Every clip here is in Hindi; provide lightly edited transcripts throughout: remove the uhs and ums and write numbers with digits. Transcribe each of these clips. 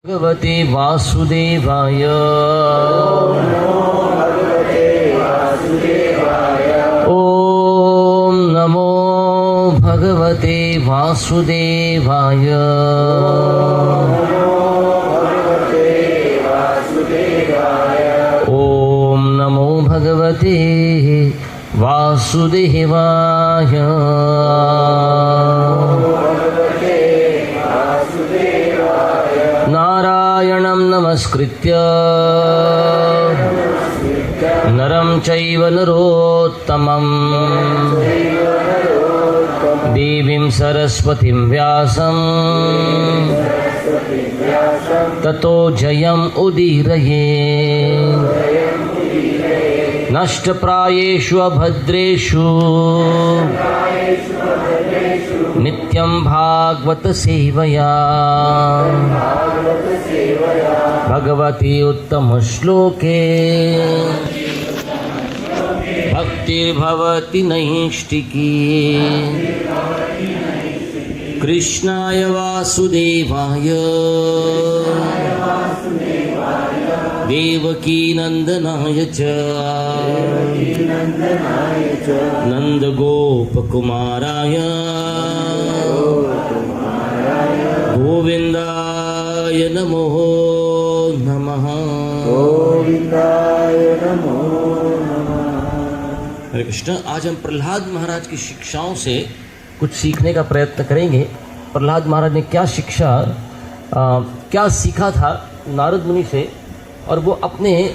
भगवते वासुदेवाय। ओम नमो भगवते वासुदेवाय। ओम नमो भगवते वासुदेवाय। नारायणं नमस्कृत्य नरं चैव नरोत्तमं देवीं सरस्वतीं व्यासं ततो जयम् उदीरये। नष्टप्रायेषु अभद्रेषु नित्यं भागवत सेवया भगवती उत्तम श्लोके भक्तिर्भवति नैष्टिकी। कृष्णाय वासुदेवाय देवकी नंदनाय च नंदगोपकुमाराय गोविंदाय नमो नमः। गोविंदाय नमो नमः। हरे कृष्ण। आज हम प्रहलाद महाराज की शिक्षाओं से कुछ सीखने का प्रयत्न करेंगे। प्रहलाद महाराज ने क्या शिक्षा क्या सीखा था नारद मुनि से, और वो अपने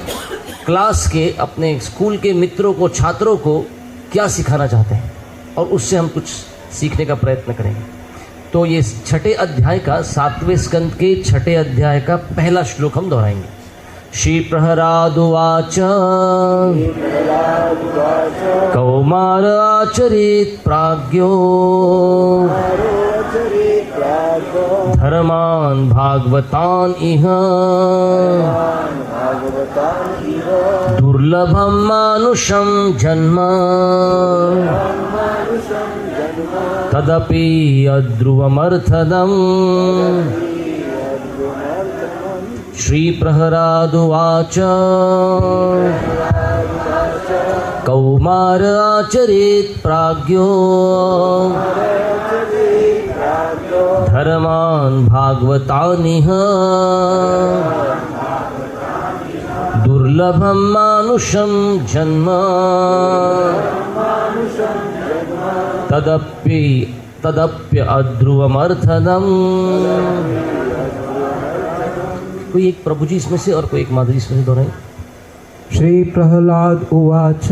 क्लास के, अपने स्कूल के मित्रों को, छात्रों को क्या सिखाना चाहते हैं, और उससे हम कुछ सीखने का प्रयत्न करेंगे। तो ये छठे अध्याय का, 7वें स्कंद के छठे अध्याय का पहला श्लोक हम दोहराएंगे। श्री प्रहलाद उवाच कौमार आचरेत् प्राज्ञो धर्मान् भागवतान् इह दुर्लभं मानुषं जन्म तदपि अध्रुवमर्थदम्। श्री प्रहलाद उवाच कौमार आचरेत् प्राज्ञो धर्मान् भागवतानिह दुर्लभं मानुषं जन्म तदप्य अध्रुवमर्थदम्। कोई एक प्रभु जी इसमें से और कोई एक माधुरी इसमें से दोहराएं। श्री प्रहलाद उवाच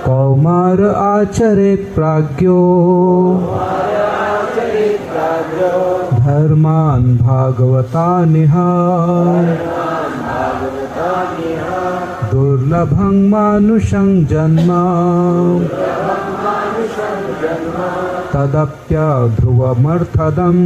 कौमार आचरेत् प्राज्ञो धर्मान् भागवतानिह दुर्लभं मानुषं जन्म तदप्यध्रुवमर्थदम्।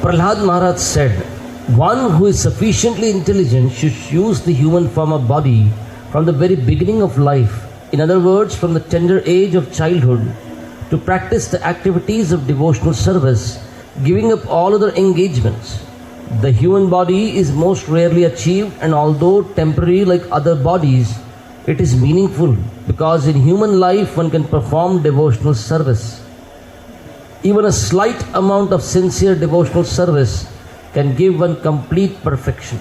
Prahlad Maharaj said, one who is sufficiently intelligent should use the human form of body from the very beginning of life, in other words, from the tender age of childhood, to practice the activities of devotional service, giving up all other engagements. The human body is most rarely achieved, and although temporary like other bodies, it is meaningful because in human life one can perform devotional service. Even a slight amount of sincere devotional service can give one complete perfection.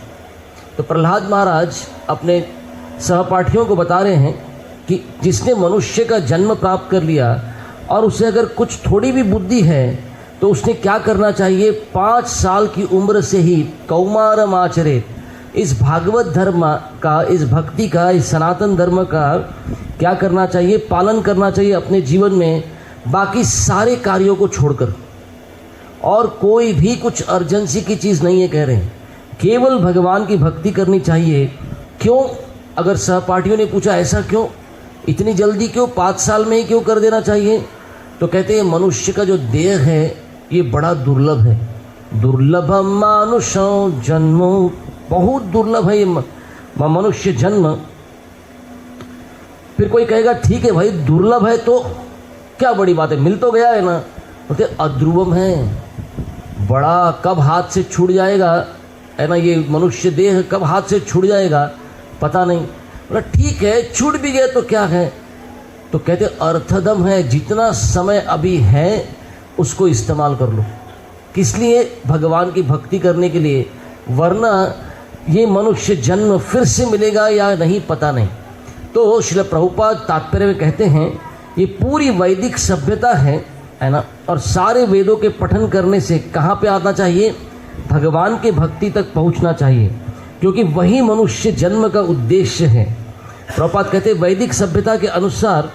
तो प्रहलाद महाराज अपने सहपाठियों को बता रहे हैं कि जिसने मनुष्य का जन्म प्राप्त कर लिया और उसे अगर कुछ थोड़ी भी बुद्धि है तो उसने क्या करना चाहिए, 5 साल की उम्र से ही कौमारम आचरेत्, इस भागवत धर्म का, इस भक्ति का, इस सनातन धर्म का क्या करना चाहिए? पालन करना चाहिए अपने जीवन में, बाकी सारे कार्यों को छोड़कर। और कोई भी कुछ अर्जेंसी की चीज़ नहीं है कह रहे हैं, केवल भगवान की भक्ति करनी चाहिए। क्यों? अगर सहपाठियों ने पूछा ऐसा क्यों, इतनी जल्दी क्यों, 5 साल में ही क्यों कर देना चाहिए? तो कहते हैं मनुष्य का जो देह है ये बड़ा दुर्लभ है। दुर्लभम मानुषो जन्मो, बहुत दुर्लभ है ये मनुष्य जन्म। फिर कोई कहेगा ठीक है भाई दुर्लभ है तो क्या बड़ी बात है, मिल तो गया है ना। बोलते अध्रुवम है, बड़ा कब हाथ से छूट जाएगा है ना, ये मनुष्य देह कब हाथ से छूट जाएगा पता नहीं। बोला ठीक है छूट भी गया तो क्या है, तो कहते अर्थदम है, जितना समय अभी है उसको इस्तेमाल कर लो। किस लिए? भगवान की भक्ति करने के लिए, वरना ये मनुष्य जन्म फिर से मिलेगा या नहीं पता नहीं। तो श्रील प्रभुपाद तात्पर्य में कहते हैं ये पूरी वैदिक सभ्यता है ना, और सारे वेदों के पठन करने से कहाँ पे आना चाहिए? भगवान के भक्ति तक पहुँचना चाहिए, क्योंकि वही मनुष्य जन्म का उद्देश्य है। प्रभुपाद कहते हैं वैदिक सभ्यता के अनुसार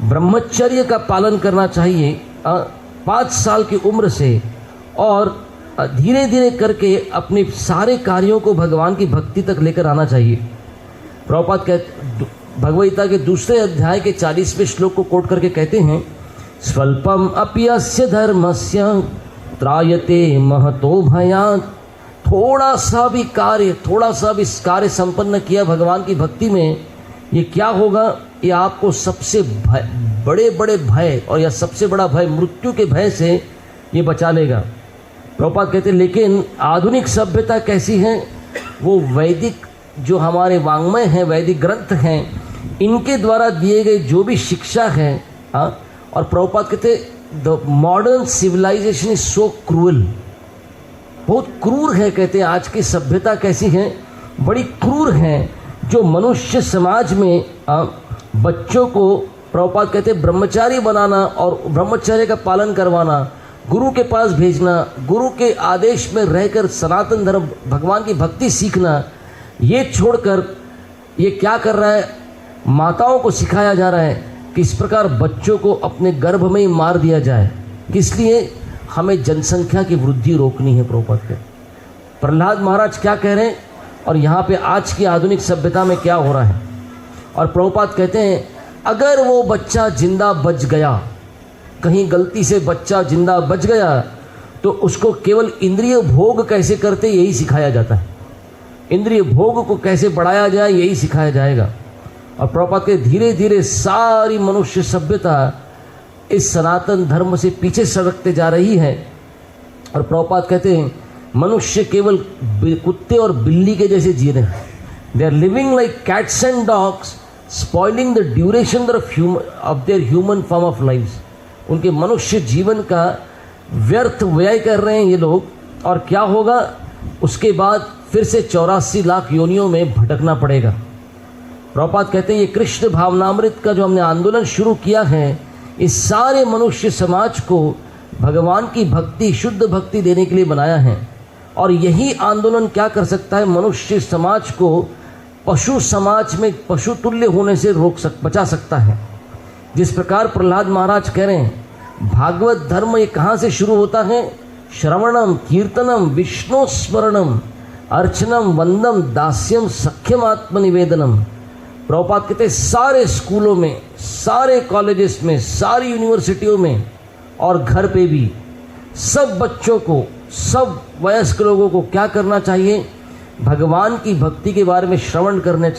ब्रह्मचर्य का पालन करना चाहिए 5 साल की उम्र से, और धीरे धीरे करके अपने सारे कार्यों को भगवान की भक्ति तक लेकर आना चाहिए। प्रभुपाद कहते भगवद्गीता के दूसरे अध्याय के 40वें श्लोक को कोट करके कहते हैं स्वल्पम अप्यस्य धर्मस्य त्रायते महतो भयात्। थोड़ा सा भी कार्य संपन्न किया भगवान की भक्ति में, ये क्या होगा? ये आपको सबसे बड़े भय और या सबसे बड़ा भय मृत्यु के भय से ये बचा लेगा। प्रभुपाद कहते हैं लेकिन आधुनिक सभ्यता कैसी है? वो वैदिक जो हमारे वाङ्मय हैं, वैदिक ग्रंथ हैं, इनके द्वारा दिए गए जो भी शिक्षा है, और प्रभुपाद कहते the modern civilisation is so cruel, बहुत क्रूर है। कहते हैं आज की सभ्यता कैसी है? बड़ी क्रूर है, जो मनुष्य समाज में बच्चों को प्रभुपाद कहते हैं ब्रह्मचारी बनाना और ब्रह्मचर्य का पालन करवाना, गुरु के पास भेजना, गुरु के आदेश में रहकर सनातन धर्म भगवान की भक्ति सीखना, ये छोड़कर ये क्या कर रहा है? माताओं को सिखाया जा रहा है कि इस प्रकार बच्चों को अपने गर्भ में ही मार दिया जाए। किस लिए? हमें जनसंख्या की वृद्धि रोकनी है। प्रभुपाद के प्रहलाद महाराज क्या कह रहे हैं और यहाँ पे आज की आधुनिक सभ्यता में क्या हो रहा है। और प्रभुपाद कहते हैं अगर वो बच्चा जिंदा बच गया, कहीं गलती से बच्चा जिंदा बच गया, तो उसको केवल इंद्रिय भोग कैसे करते यही सिखाया जाता है। इंद्रिय भोग को कैसे बढ़ाया जाए यही सिखाया जाएगा। और प्रभुपाद के धीरे धीरे सारी मनुष्य सभ्यता इस सनातन धर्म से पीछे सड़कते जा रही है। और प्रभुपाद कहते हैं मनुष्य केवल कुत्ते और बिल्ली के जैसे जी रहे हैं। They are living like cats and dogs, spoiling the duration of their human form of life. उनके मनुष्य जीवन का व्यर्थ व्यय कर रहे हैं ये लोग। और क्या होगा? उसके बाद फिर से 84 लाख योनियों में भटकना पड़ेगा। प्रभुपाद कहते हैं ये कृष्ण भावनामृत का जो हमने आंदोलन शुरू किया है, इस सारे मनुष्य समाज को भगवान की भक्ति, शुद्ध भक्ति देने के लिए बनाया है। और यही आंदोलन क्या कर सकता है? मनुष्य समाज को पशु समाज में पशु तुल्य होने से बचा सकता है। जिस प्रकार प्रहलाद महाराज कह रहे हैं भागवत धर्म ये कहाँ से शुरू होता है? श्रवणम कीर्तनम विष्णु स्मरणम अर्चनम वंदम दास्यम सख्यम आत्मनिवेदनम। प्रभुपाद कहते सारे स्कूलों में, सारे कॉलेजेस में, सारी यूनिवर्सिटियों में और घर पे भी सब बच्चों को, सब वयस्क लोगों को क्या करना चाहिए? भगवान की भक्ति के बारे में श्रवण करना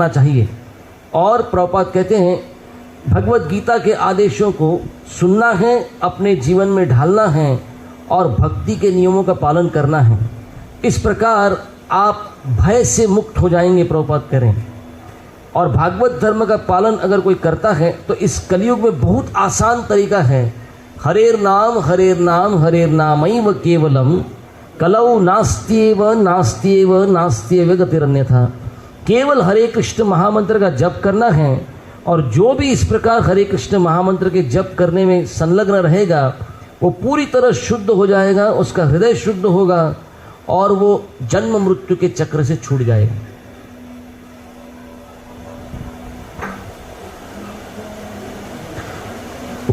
चाहिए। और प्रभुपाद कहते हैं भगवत गीता के आदेशों को सुनना है, अपने जीवन में ढालना है और भक्ति के नियमों का पालन करना है। इस प्रकार आप भय से मुक्त हो जाएंगे। प्रभुपाद करें और भागवत धर्म का पालन अगर कोई करता है तो इस कलयुग में बहुत आसान तरीका है। हरेर नाम हरेर नामैव केवलम कलौ नास्त्येव गतिरन्यथा। केवल हरे कृष्ण महामंत्र का जप करना है, और जो भी इस प्रकार हरे कृष्ण महामंत्र के जप करने में संलग्न रहेगा वो पूरी तरह शुद्ध हो जाएगा, उसका हृदय शुद्ध होगा और वो जन्म मृत्यु के चक्र से छूट जाएगा।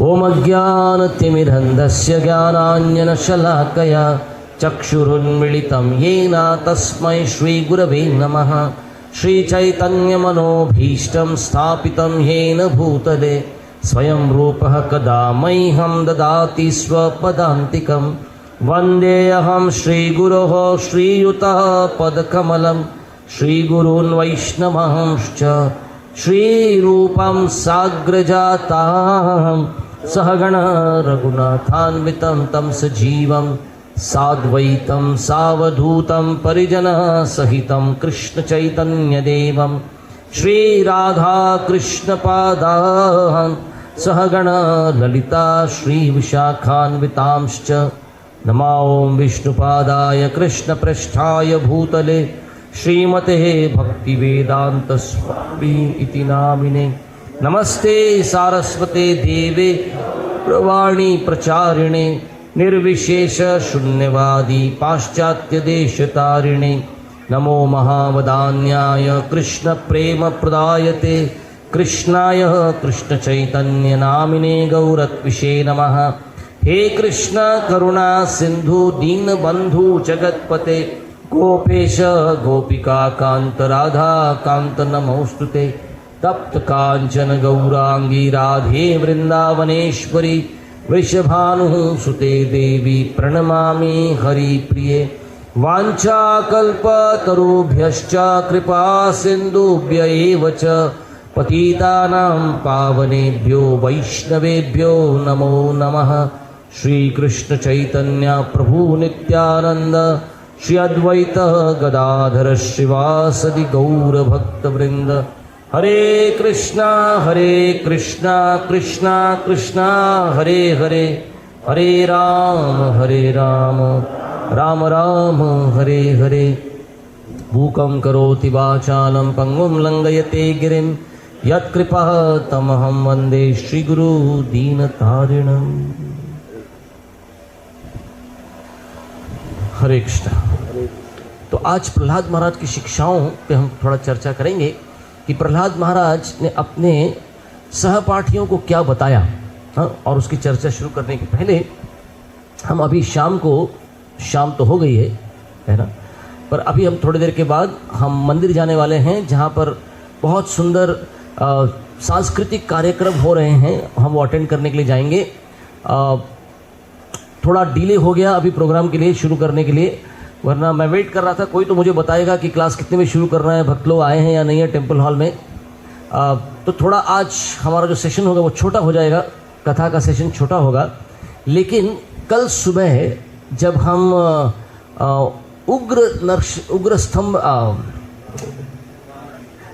ओम अज्ञानतिमिरन्धस्य ज्ञानाञ्जनशलाकया चक्षुरुन्मीलितं येन तस्मै श्रीगुरवे नमः। श्रीचैतन्यमनोभीष्टं स्थापितं येन भूतले स्वयं रूपः कदा मह्यं ददाति स्वपदान्तिकं। वन्देऽहं श्रीगुरोः श्रीयुतः पदकमलं श्रीगुरून् वैष्णवांश्च श्रीरूपं साग्रजातां सहगण रघुनाथान्वितं तं सजीवं साद्वैतं सावधूतं परिजनसहितं कृष्णचैतन्यदेवं श्रीराधाकृष्णपादान् सहगण ललिता श्रीविशाखान्वितांश्च नमो विष्णुपादाय कृष्णपृष्ठाय भूतले श्रीमते भक्तिवेदान्तस्वामी इति नामिने। नमस्ते सारस्वते देवे प्रवाणी प्रचारिणे निर्विशेष शून्यवादी पाश्चात्यदेशतारिणे। नमो महावदान्याय कृष्णप्रेमप्रदायते कृष्णाय कृष्णचैतन्यनामिने गौरत्विषे नमः। हे कृष्ण करुणा सिंधु दीनबंधु जगत्पते गोपेश गोपिका कांत राधा कांत नमोस्तुते। तप्त कांचन गौरांगी राधे वृंदावनेश्वरी वृषभानुसुते देवी प्रणमामि हरिप्रिये। वाञ्छाकल्पतरुभ्यश्च कृपा सिन्धुभ्य एव च पतितानां पावनेभ्यो वैष्णवेभ्यो नमो नमः। श्रीकृष्ण चैतन्य प्रभु नित्यानंद श्री अद्वैत गदाधर श्रीवासदि गौर भक्तवृंद। हरे कृष्णा कृष्णा कृष्णा हरे हरे, हरे राम राम राम हरे हरे। मूकं करोति वाचालं पंगुं लंघयते गिरिं यत्कृपातमहं वन्दे श्रीगुरु दीनतारिणम्। हरे कृष्णा। तो आज प्रहलाद महाराज की शिक्षाओं पे हम थोड़ा चर्चा करेंगे कि प्रहलाद महाराज ने अपने सहपाठियों को क्या बताया। और उसकी चर्चा शुरू करने के पहले हम अभी शाम तो हो गई है ना, पर अभी हम थोड़ी देर के बाद हम मंदिर जाने वाले हैं जहाँ पर बहुत सुंदर सांस्कृतिक कार्यक्रम हो रहे हैं। हम वो अटेंड करने के लिए जाएंगे। थोड़ा डिले हो गया अभी प्रोग्राम के लिए शुरू करने के लिए, वरना मैं वेट कर रहा था कोई तो मुझे बताएगा कि क्लास कितने में शुरू करना है, भक्त लोग आए हैं या नहीं है टेम्पल हॉल में। तो थोड़ा आज हमारा जो सेशन होगा वो छोटा हो जाएगा, कथा का सेशन छोटा होगा। लेकिन कल सुबह जब हम उग्र स्तंभ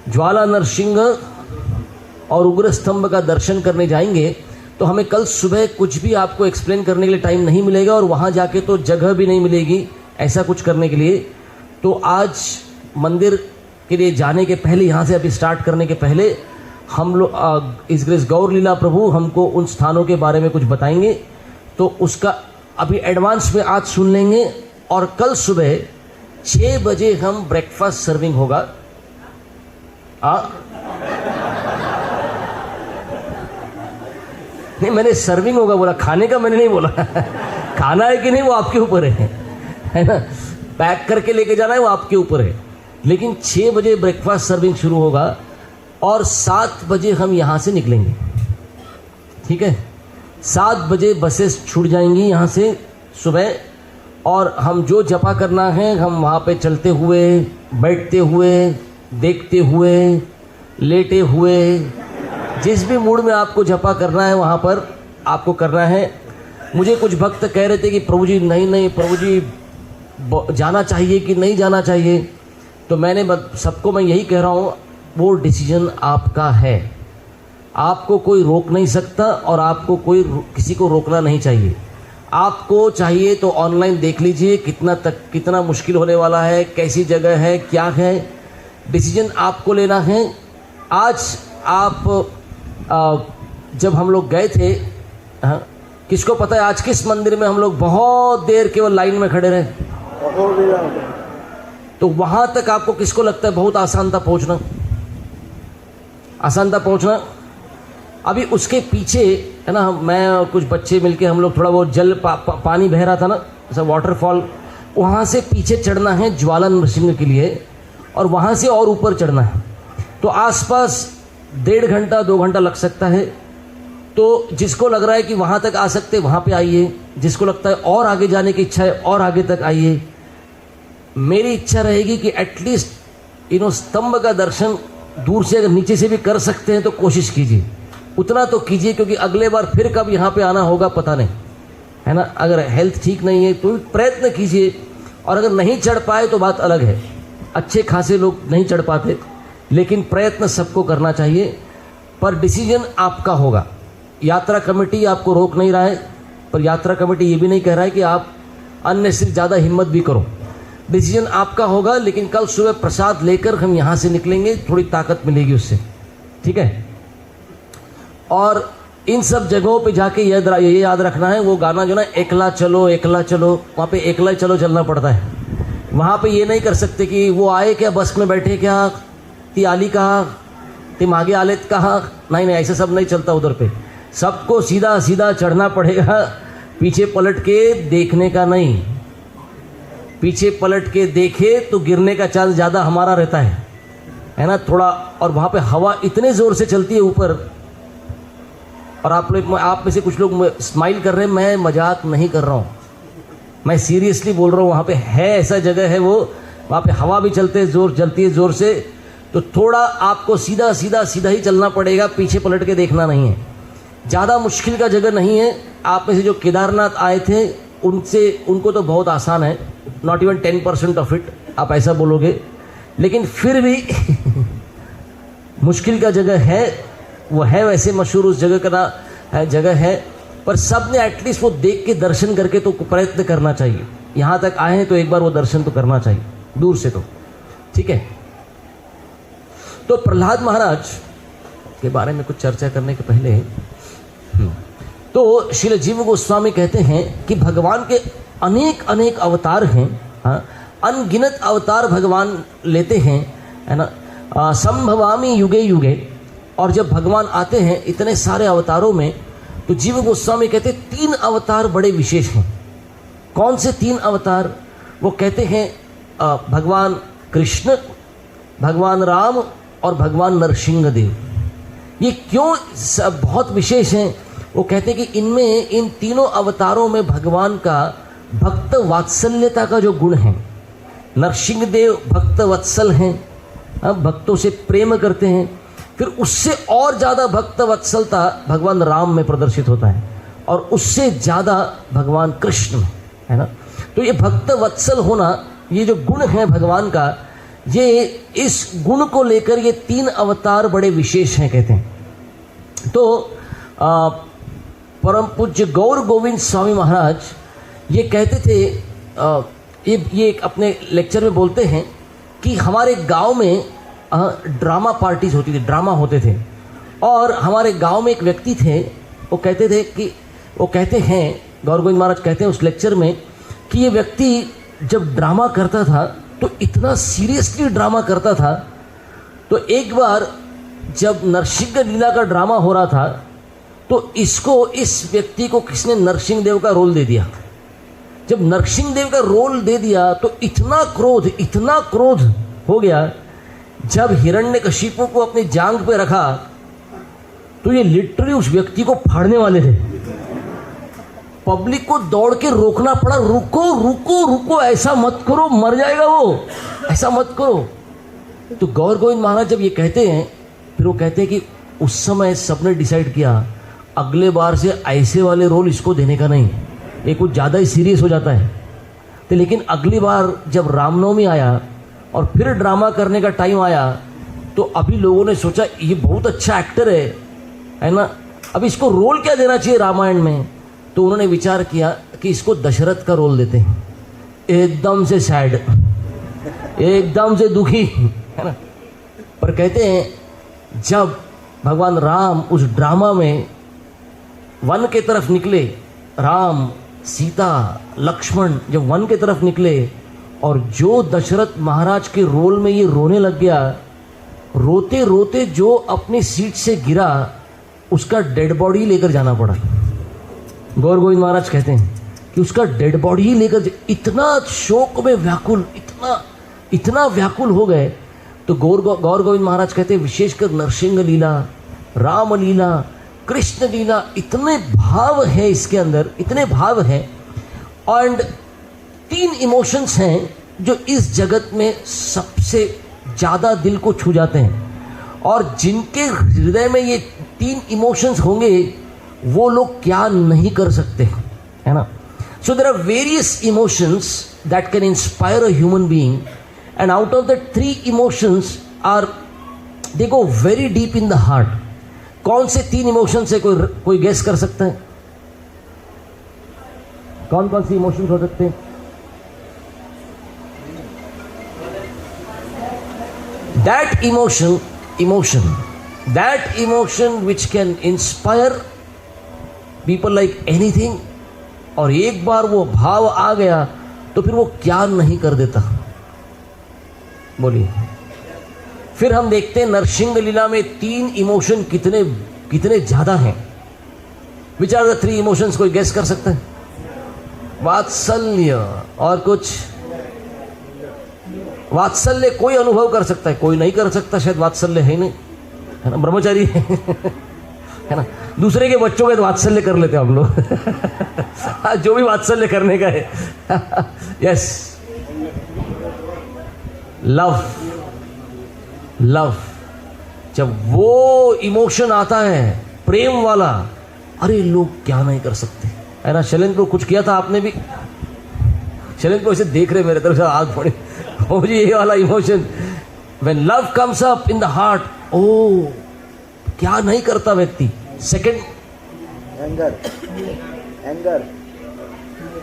ज्वाला नरसिंह और उग्र स्तंभ का दर्शन करने जाएंगे तो हमें कल सुबह कुछ भी आपको एक्सप्लेन करने के लिए टाइम नहीं मिलेगा और वहाँ जाके तो जगह भी नहीं मिलेगी ऐसा कुछ करने के लिए। तो आज मंदिर के लिए जाने के पहले, यहाँ से अभी स्टार्ट करने के पहले हम लोग इस ग्रेस गौर लीला प्रभु हमको उन स्थानों के बारे में कुछ बताएंगे। तो उसका अभी एडवांस में आज सुन लेंगे और कल सुबह 6 बजे हम ब्रेकफास्ट सर्विंग होगा। नहीं, मैंने सर्विंग होगा बोला, खाने का मैंने नहीं बोला। खाना है कि नहीं वो आपके ऊपर है ना, पैक करके लेके जाना है वो आपके ऊपर है। लेकिन 6 बजे ब्रेकफास्ट सर्विंग शुरू होगा और 7 बजे हम यहाँ से निकलेंगे। ठीक है, 7 बजे बसेस छूट जाएंगी यहाँ से सुबह, और हम जो जपा करना है हम वहाँ पे चलते हुए, बैठते हुए, देखते हुए, लेटे हुए, जिस भी मूड में आपको जपा करना है वहाँ पर आपको करना है। मुझे कुछ भक्त कह रहे थे कि प्रभु जी नहीं प्रभु जी जाना चाहिए कि नहीं जाना चाहिए। तो मैंने सबको मैं यही कह रहा हूँ, वो डिसीजन आपका है, आपको कोई रोक नहीं सकता और आपको कोई किसी को रोकना नहीं चाहिए। आपको चाहिए तो ऑनलाइन देख लीजिए कितना मुश्किल होने वाला है, कैसी जगह है, क्या है, डिसीजन आपको लेना है। आज आप जब हम लोग गए थे, किसको पता है आज किस मंदिर में हम लोग बहुत देर केवल लाइन में खड़े रहे? तो वहां तक आपको किसको लगता है बहुत आसान था पहुंचना? आसान था पहुंचना। अभी उसके पीछे है ना, मैं और कुछ बच्चे मिलके हम लोग थोड़ा बहुत जल पानी बह रहा था ना, ऐसा वाटरफॉल, वहाँ से पीछे चढ़ना है ज्वाला नृसिंह के लिए, और वहाँ से और ऊपर चढ़ना है। तो आसपास 1.5 घंटा 2 घंटा लग सकता है। तो जिसको लग रहा है कि वहाँ तक आ सकते वहाँ पे आइए, जिसको लगता है और आगे जाने की इच्छा है और आगे तक आइए। मेरी इच्छा रहेगी कि एटलीस्ट स्तंभ का दर्शन दूर से अगर नीचे से भी कर सकते हैं तो कोशिश कीजिए, उतना तो कीजिए, क्योंकि अगले बार फिर कब यहाँ पे आना होगा पता नहीं, है ना। अगर हेल्थ ठीक नहीं है तो प्रयत्न कीजिए, और अगर नहीं चढ़ पाए तो बात अलग है। अच्छे खासे लोग नहीं चढ़ पाते, लेकिन प्रयत्न सबको करना चाहिए। पर डिसीजन आपका होगा। यात्रा कमेटी आपको रोक नहीं रहा है, पर यात्रा कमेटी ये भी नहीं कह रहा है कि आप अन्य से ज़्यादा हिम्मत भी करो। डिसीजन आपका होगा, लेकिन कल सुबह प्रसाद लेकर हम यहाँ से निकलेंगे, थोड़ी ताकत मिलेगी उससे, ठीक है। और इन सब जगहों पे जाके ये याद रखना है, वो गाना जो ना एकला चलो वहाँ पे एकला चलो चलना पड़ता है। वहाँ पे ये नहीं कर सकते कि वो आए क्या बस में बैठे क्या, ती आली कहा, तिम आगे आलेत कहा, नहीं ऐसा सब नहीं चलता उधर पे। सबको सीधा सीधा चढ़ना पड़ेगा, पीछे पलट के देखने का नहीं। पीछे पलट के देखे तो गिरने का चांस ज़्यादा हमारा रहता है ना थोड़ा। और वहाँ पे हवा इतने ज़ोर से चलती है ऊपर, और आप में से कुछ लोग स्माइल कर रहे हैं, मैं मजाक नहीं कर रहा हूँ, मैं सीरियसली बोल रहा हूँ। वहाँ पे है, ऐसा जगह है वो, वहाँ पे हवा भी चलती है ज़ोर से, तो थोड़ा आपको सीधा ही चलना पड़ेगा, पीछे पलट के देखना नहीं है। ज़्यादा मुश्किल का जगह नहीं है। आप में से जो केदारनाथ आए थे उनको तो बहुत आसान है, नॉट इवन 10% ऑफ इट, आप ऐसा बोलोगे, लेकिन फिर भी मुश्किल का जगह है। वो है वैसे मशहूर, उस जगह का जगह है, पर सब ने एटलीस्ट वो देख के दर्शन करके तो प्रयत्न करना चाहिए। यहाँ तक आए हैं तो एक बार वो दर्शन तो करना चाहिए, दूर से तो, ठीक है। तो प्रहलाद महाराज के बारे में कुछ चर्चा करने के पहले तो श्रील जीव गोस्वामी कहते हैं कि भगवान के अनेक अवतार हैं, अनगिनत अवतार भगवान लेते हैं, है ना। संभवामी युगे युगे, और जब भगवान आते हैं इतने सारे अवतारों में, तो जीव गोस्वामी कहते हैं 3 अवतार बड़े विशेष हैं। कौन से 3 अवतार? वो कहते हैं भगवान कृष्ण, भगवान राम और भगवान नरसिंह देव। ये क्यों बहुत विशेष हैं? वो कहते हैं कि इनमें, इन तीनों अवतारों में भगवान का भक्त वात्सल्यता का जो गुण है। नरसिंह देव भक्त वत्सल हैं, भक्तों से प्रेम करते हैं। फिर उससे और ज़्यादा भक्त वत्सलता भगवान राम में प्रदर्शित होता है, और उससे ज़्यादा भगवान कृष्ण में, है ना। तो ये भक्त वत्सल होना, ये जो गुण है भगवान का, ये इस गुण को लेकर ये 3 अवतार बड़े विशेष हैं कहते हैं। तो परम पूज्य गौर गोविंद स्वामी महाराज ये कहते थे, ये एक अपने लेक्चर में बोलते हैं कि हमारे गांव में ड्रामा पार्टीज होती थी, ड्रामा होते थे। और हमारे गांव में एक व्यक्ति थे, वो कहते हैं गौर गोविंद महाराज कहते हैं उस लेक्चर में कि ये व्यक्ति जब ड्रामा करता था तो इतना सीरियसली ड्रामा करता था। तो एक बार जब नरसिंह लीला का ड्रामा हो रहा था, तो इस व्यक्ति को किसने नरसिंह देव का रोल दे दिया। जब नरसिंह देव का रोल दे दिया तो इतना क्रोध हो गया। जब हिरण्यकशिपु को अपनी जांघ पे रखा तो ये लिटरली उस व्यक्ति को फाड़ने वाले थे। पब्लिक को दौड़ के रोकना पड़ा, रुको, ऐसा मत करो, मर जाएगा वो, ऐसा मत करो। तो गौर गोविंद महाराज जब ये कहते हैं, फिर वो कहते हैं कि उस समय सबने डिसाइड किया अगले बार से ऐसे वाले रोल इसको देने का नहीं, ये कुछ ज़्यादा ही सीरियस हो जाता है। तो लेकिन अगली बार जब रामनवमी आया और फिर ड्रामा करने का टाइम आया, तो अभी लोगों ने सोचा ये बहुत अच्छा एक्टर है ना, अब इसको रोल क्या देना चाहिए रामायण में। तो उन्होंने विचार किया कि इसको दशरथ का रोल देते हैं, एकदम से सैड, एकदम से दुखी, है ना। पर कहते हैं जब भगवान राम उस ड्रामा में वन के तरफ निकले, राम सीता लक्ष्मण जब वन के तरफ निकले, और जो दशरथ महाराज के रोल में ये रोने लग गया, रोते रोते जो अपनी सीट से गिरा उसका डेड बॉडी लेकर जाना पड़ा। गौर गोविंद महाराज कहते हैं कि उसका डेड बॉडी ही लेकर, इतना शोक में व्याकुल, इतना व्याकुल हो गए। तो गौर गोविंद महाराज कहते हैं विशेषकर नरसिंह लीला, राम लीला, कृष्ण लीला, इतने भाव है इसके अंदर, इतने भाव है। एंड 3 इमोशंस हैं जो इस जगत में सबसे ज़्यादा दिल को छू जाते हैं, और जिनके हृदय में ये 3 इमोशंस होंगे वो लोग क्या नहीं कर सकते, है ना। So there are various emotions that can inspire a human being, and out of the 3 emotions are, they go very deep in the heart. कौन से 3 इमोशंस है, कोई गेस कर सकता है? कौन कौन से इमोशंस हो सकते हैं? That emotion which can inspire people like anything, और एक बार वो भाव आ गया तो फिर वो क्या नहीं कर देता। बोलिए। फिर हम देखते हैं नरसिंह लीला में 3 इमोशन कितने ज्यादा हैं। विच आर द 3 इमोशंस, कोई गेस कर सकता है? वात्सल्य, और कुछ? वात्सल्य कोई अनुभव कर सकता है, कोई नहीं कर सकता, शायद वात्सल्य है नहीं, है ना, ब्रह्मचारी है ना। दूसरे के बच्चों के तो वात्सल्य कर लेते हैं हम लोग जो भी वात्सल्य करने का है यस। लव, जब वो इमोशन आता है प्रेम वाला, अरे लोग क्या नहीं कर सकते, है ना। शैलेंद्र कुछ किया था आपने भी? शैलेंद्र को ऐसे देख रहे मेरे तरफ से, आग पड़ी हो जी, ये वाला emotion when love comes up in the heart, ओ क्या नहीं करता व्यक्ति। Second,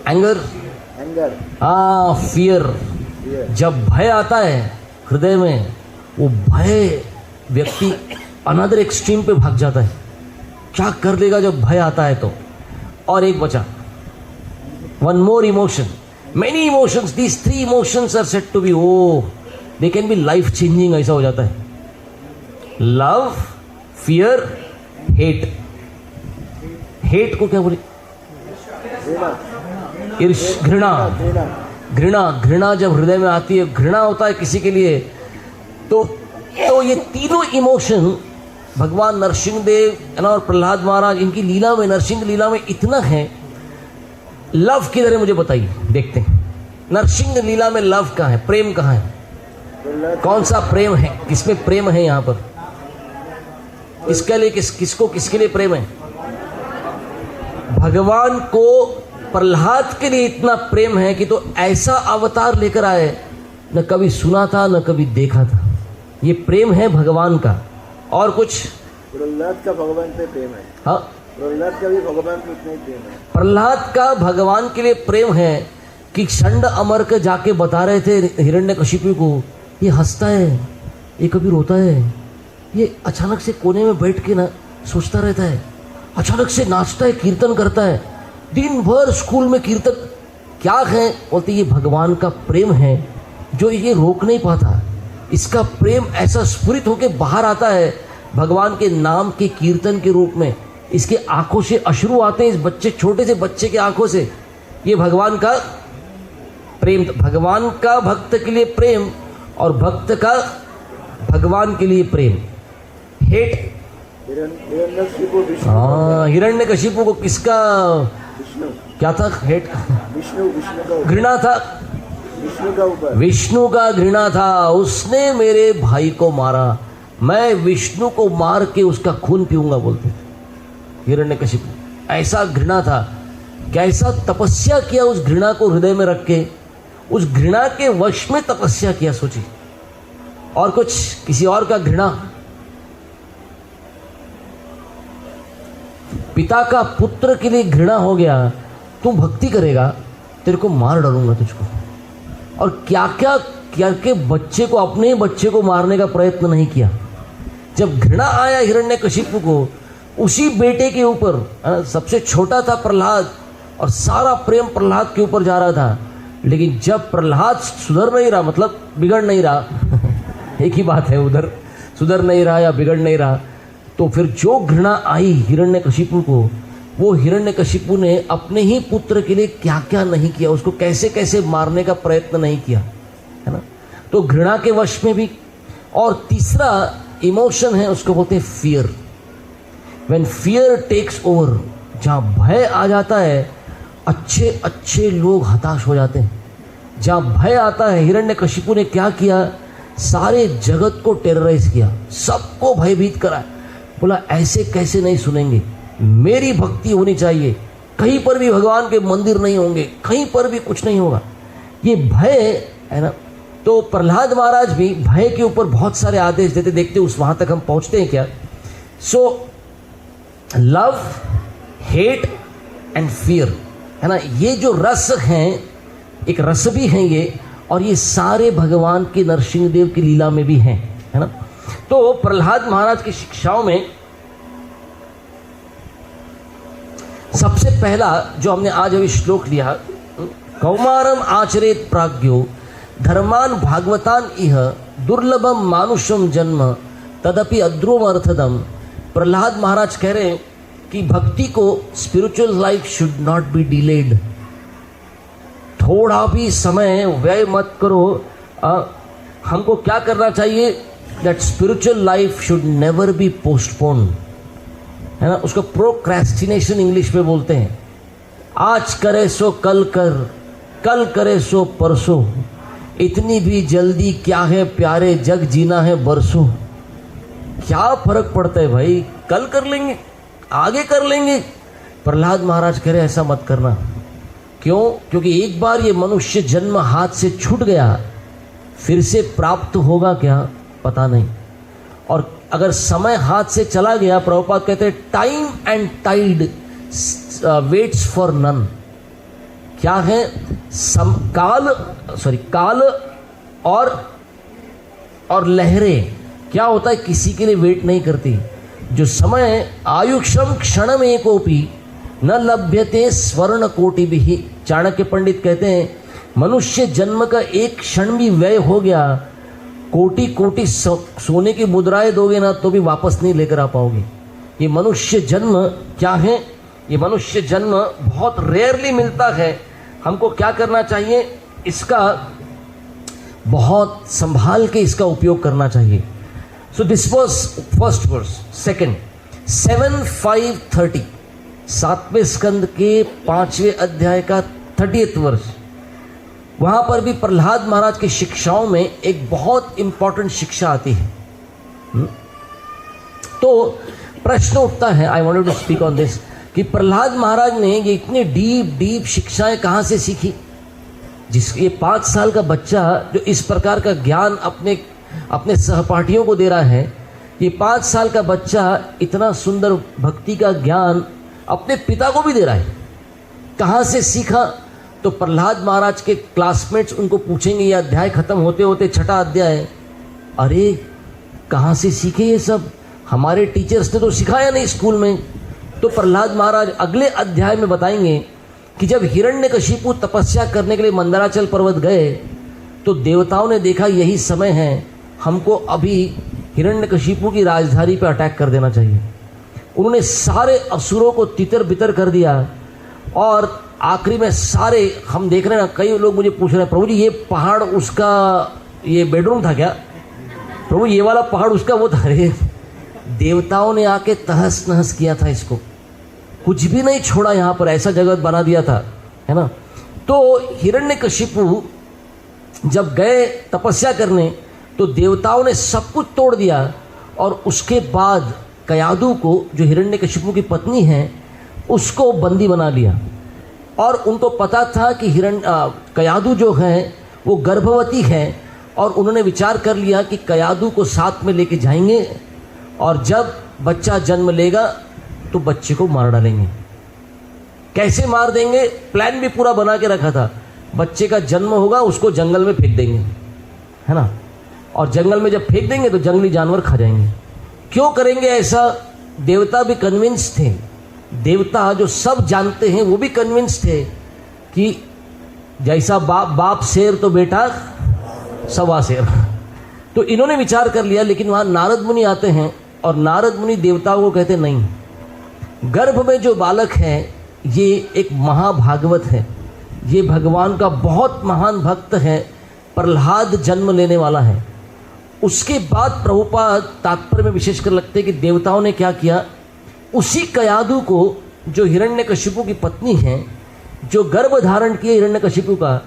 anger, fear. जब भय आता है हृदय में, वो भय व्यक्ति अनदर एक्सट्रीम पे भाग जाता है, क्या कर देगा जब भय आता है तो। और एक बचा, one more emotion. Many emotions, these 3 emotions are said to be, they can be life changing, ऐसा हो जाता है। Love, fear, hate। Hate को क्या बोले? घृणा जब हृदय में आती है, घृणा होता है किसी के लिए, तो ये तीनों इमोशन भगवान नरसिंह देव और प्रहलाद महाराज, इनकी लीला में, नरसिंह लीला में इतना है। लव किधर है मुझे बताइए, देखते हैं। नरसिंह लीला में लव कहाँ है, प्रेम कहाँ है? कौन सा प्रेम है, किसमें प्रेम है? यहाँ पर किसके लिए, किसके लिए प्रेम है? भगवान को प्रहलाद के लिए इतना प्रेम है कि तो ऐसा अवतार लेकर आए, न कभी सुना था न कभी देखा था। ये प्रेम है भगवान का। और कुछ? प्रहलाद का भगवान पे प्रेम है। हाँ, प्रहलाद का भी भगवान पे उतना ही प्रेम है। प्रहलाद का भगवान के लिए प्रेम है कि षंड अमर के जाके बता रहे थे हिरण्यकशिपु को, ये हंसता है, ये कभी रोता है, ये अचानक से कोने में बैठ के ना सोचता रहता है, अचानक से नाचता है, कीर्तन करता है, दिन भर स्कूल में कीर्तन, क्या है? बोलते ये भगवान का प्रेम है जो ये रोक नहीं पाता। इसका प्रेम ऐसा स्फुरित होकर बाहर आता है भगवान के नाम के कीर्तन के रूप में। इसके आंखों से अश्रु आते हैं, इस बच्चे, छोटे से बच्चे के आंखों से। ये भगवान का प्रेम, भगवान का भक्त के लिए प्रेम और भक्त का भगवान के लिए प्रेम। हेट, हाँ, हिरण्यकशिपु को किसका क्या था? हेट, घृणा था, विष्णु का घृणा था। उसने मेरे भाई को मारा, मैं विष्णु को मार के उसका खून पीऊंगा, बोलते हिरण्यकशिपु। ऐसा घृणा था। कैसा तपस्या किया उस घृणा को हृदय में रख के, उस घृणा के वश में तपस्या किया, सोचिए। और कुछ, किसी और का घृणा, पिता का पुत्र के लिए घृणा हो गया, तू भक्ति करेगा, तेरे को मार डालूंगा तुझको। और क्या क्या करके बच्चे को, अपने बच्चे को मारने का प्रयत्न नहीं किया। जब घृणा आया हिरण्यकशिपु को उसी बेटे के ऊपर, सबसे छोटा था प्रहलाद और सारा प्रेम प्रहलाद के ऊपर जा रहा था, लेकिन जब प्रहलाद सुधर नहीं रहा, मतलब बिगड़ नहीं रहा एक ही बात है, उधर सुधर नहीं रहा या बिगड़ नहीं रहा, तो फिर जो घृणा आई हिरण्यकशिपु को, वो हिरण्यकशिपु ने अपने ही पुत्र के लिए क्या क्या नहीं किया, उसको कैसे कैसे मारने का प्रयत्न नहीं किया, है ना। तो घृणा के वश में भी। और तीसरा इमोशन है, उसको बोलते हैं fear. When fear takes over, जहाँ भय आ जाता है, अच्छे अच्छे लोग हताश हो जाते हैं। जहाँ भय आता है, हिरण्यकशिपु ने क्या किया, सारे जगत को टेरराइज किया, सबको भयभीत करा। बोला ऐसे कैसे नहीं सुनेंगे, मेरी भक्ति होनी चाहिए, कहीं पर भी भगवान के मंदिर नहीं होंगे, कहीं पर भी कुछ नहीं होगा। ये भय है ना। तो प्रहलाद महाराज भी भय के ऊपर बहुत सारे आदेश देते। देखते उस वहां तक हम पहुंचते हैं क्या। So love, hate and fear, है ना, ये जो रस हैं, एक रस भी हैं ये, और ये सारे भगवान के नरसिंह देव की लीला में भी हैं, है ना। तो प्रहलाद महाराज की शिक्षाओं में सबसे पहला जो हमने आज अभी श्लोक लिया, कौमारम आचरेत प्राज्ञो धर्मान भागवतान इह दुर्लभम मानुषम जन्म तदपि अद्रुम अर्थदम। प्रहलाद महाराज कह रहे हैं कि भक्ति को, spiritual life should not be delayed. थोड़ा भी समय व्यय मत करो। हमको क्या करना चाहिए, that spiritual life should never be postpone, है ना। उसको प्रोक्रेस्टिनेशन इंग्लिश में बोलते हैं। आज करे सो कल कर, कल करे सो परसों, इतनी भी जल्दी क्या है प्यारे, जग जीना है बरसों। क्या फर्क पड़ता है भाई, कल कर लेंगे, आगे कर लेंगे। प्रहलाद महाराज कह रहे ऐसा मत करना। क्यों? क्योंकि एक बार ये मनुष्य जन्म हाथ से छूट गया, फिर से प्राप्त होगा क्या पता नहीं। और अगर समय हाथ से चला गया, प्रभुपाद कहते हैं time and tide waits for none. क्या है? काल और लहरें क्या होता है, किसी के लिए वेट नहीं करती। जो समय आयुक्षम क्षण में कोपी न लभ्यते स्वर्ण कोटि भी। चाणक्य पंडित कहते हैं मनुष्य जन्म का एक क्षण भी व्यय हो गया, कोटि कोटि सोने की मुद्राएं दोगे ना तो भी वापस नहीं लेकर आ पाओगे। ये मनुष्य जन्म क्या है, ये मनुष्य जन्म बहुत रेयरली मिलता है। हमको क्या करना चाहिए, इसका बहुत संभाल के इसका उपयोग करना चाहिए। So this was first verse. Second 7:5:30, 7वें स्कंद के 5वें अध्याय का 30th वर्ष। वहां पर भी प्रहलाद महाराज की शिक्षाओं में एक बहुत इंपॉर्टेंट शिक्षा आती है। तो प्रश्न उठता है, I wanted to speak on this, कि प्रहलाद महाराज ने ये इतनी डीप शिक्षाएं कहाँ से सीखी। ये 5 साल का बच्चा जो इस प्रकार का ज्ञान अपने सहपाठियों को दे रहा है, ये 5 साल का बच्चा इतना सुंदर भक्ति का ज्ञान अपने पिता को भी दे रहा है, कहाँ से सीखा। तो प्रहलाद महाराज के क्लासमेट्स उनको पूछेंगे, ये अध्याय खत्म होते होते 6ठा अध्याय, अरे कहाँ से सीखे ये सब, हमारे टीचर्स ने तो सिखाया नहीं स्कूल में। तो प्रहलाद महाराज अगले अध्याय में बताएंगे कि जब हिरण्यकशिपु तपस्या करने के लिए मंदराचल पर्वत गए तो देवताओं ने देखा यही समय है, हमको अभी हिरण्यकशिपु की राजधानी पर अटैक कर देना चाहिए। उन्होंने सारे असुरों को तितर बितर कर दिया और आखिरी में सारे, हम देख रहे हैं ना, कई लोग मुझे पूछ रहे हैं प्रभु जी ये पहाड़ उसका ये बेडरूम था क्या, प्रभु ये वाला पहाड़ उसका वो था। अरे देवताओं ने आके तहस नहस किया था इसको, कुछ भी नहीं छोड़ा, यहाँ पर ऐसा जगत बना दिया था, है ना। तो हिरण्यकशिपु जब गए तपस्या करने तो देवताओं ने सब कुछ तोड़ दिया और उसके बाद कयादु को, जो हिरण्यकशिपु की पत्नी है, उसको बंदी बना लिया। और उनको पता था कि कयादु जो है वो गर्भवती है और उन्होंने विचार कर लिया कि कयादु को साथ में लेके जाएंगे और जब बच्चा जन्म लेगा तो बच्चे को मार डालेंगे। कैसे मार देंगे, प्लान भी पूरा बना के रखा था। बच्चे का जन्म होगा, उसको जंगल में फेंक देंगे, है ना, और जंगल में जब फेंक देंगे तो जंगली जानवर खा जाएंगे। क्यों करेंगे ऐसा, देवता भी कन्विंस थे, देवता जो सब जानते हैं वो भी कन्विंस थे कि जैसा बाप शेर तो बेटा सवा शेर। तो इन्होंने विचार कर लिया, लेकिन वहाँ नारद मुनि आते हैं और नारद मुनि देवताओं को कहते नहीं, गर्भ में जो बालक है ये एक महाभागवत है, ये भगवान का बहुत महान भक्त है, प्रहलाद जन्म लेने वाला है। उसके बाद प्रभुपाद तात्पर्य में विशेष कर लगते हैं कि देवताओं ने क्या किया, उसी कयादु को जो हिरण्यकशिपु की पत्नी है, जो गर्भ धारण किए हिरण्यकशिपु का,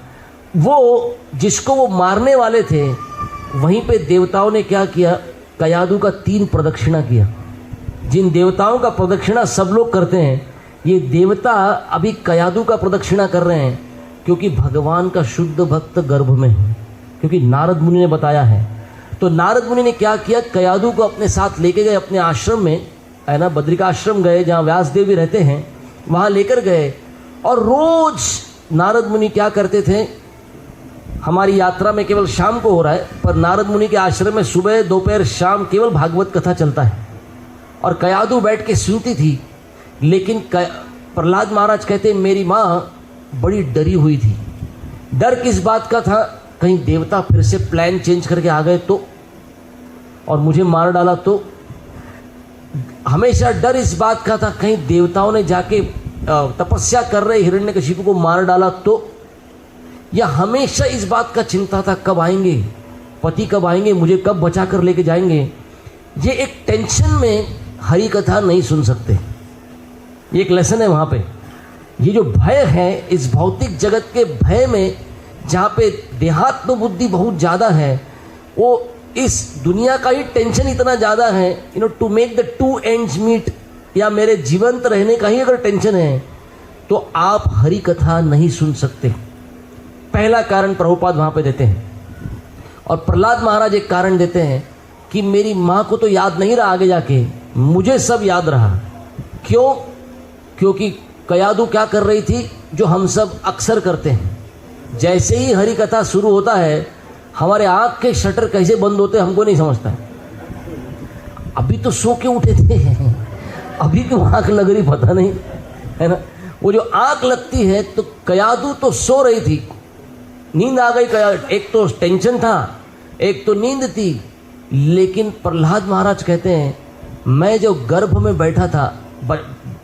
वो जिसको वो मारने वाले थे, वहीं पे देवताओं ने क्या किया, कयादु का 3 प्रदक्षिणा किया। जिन देवताओं का प्रदक्षिणा सब लोग करते हैं, ये देवता अभी कयादु का प्रदक्षिणा कर रहे हैं, क्योंकि भगवान का शुद्ध भक्त गर्भ में है, क्योंकि नारद मुनि ने बताया है। तो नारद मुनि ने क्या किया, कयादु को अपने साथ लेके गए अपने आश्रम में, है ना, बद्रिका आश्रम गए जहाँ व्यासदेव भी रहते हैं, वहाँ लेकर गए। और रोज नारद मुनि क्या करते थे, हमारी यात्रा में केवल शाम को हो रहा है, पर नारद मुनि के आश्रम में सुबह दोपहर शाम केवल भागवत कथा चलता है। और कयादु बैठ के सुनती थी, लेकिन प्रहलाद महाराज कहते मेरी माँ बड़ी डरी हुई थी। डर किस बात का था, कहीं देवता फिर से प्लान चेंज करके आ गए तो, और मुझे मार डाला तो। हमेशा डर इस बात का था, कहीं देवताओं ने जाके तपस्या कर रहे हिरण्यकशिपु को मार डाला तो। या हमेशा इस बात का चिंता था, कब आएंगे पति, कब आएंगे, मुझे कब बचा कर लेके जाएंगे। ये एक टेंशन में हरि कथा नहीं सुन सकते। ये एक लेसन है वहाँ पे। ये जो भय है, इस भौतिक जगत के भय में, जहाँ पे देहात्म बुद्धि बहुत ज़्यादा है, वो इस दुनिया का ही टेंशन इतना ज़्यादा है, to make the 2 ends meet, या मेरे जीवंत रहने का ही अगर टेंशन है, तो आप हरि कथा नहीं सुन सकते। पहला कारण प्रभुपाद वहाँ पे देते हैं। और प्रहलाद महाराज एक कारण देते हैं कि मेरी माँ को तो याद नहीं रहा, आगे जाके मुझे सब याद रहा। क्यों? क्योंकि कयादु क्या कर रही थी, जो हम सब अक्सर करते हैं। जैसे ही हरि कथा शुरू होता है, हमारे आँख के शटर कैसे बंद होते हैं हमको नहीं समझता है। अभी तो सो के उठे थे, अभी क्यों आँख लग रही पता नहीं, है ना। वो जो आँख लगती है, तो कयादु तो सो रही थी, नींद आ गई। एक तो टेंशन था, एक तो नींद थी। लेकिन प्रहलाद महाराज कहते हैं मैं जो गर्भ में बैठा था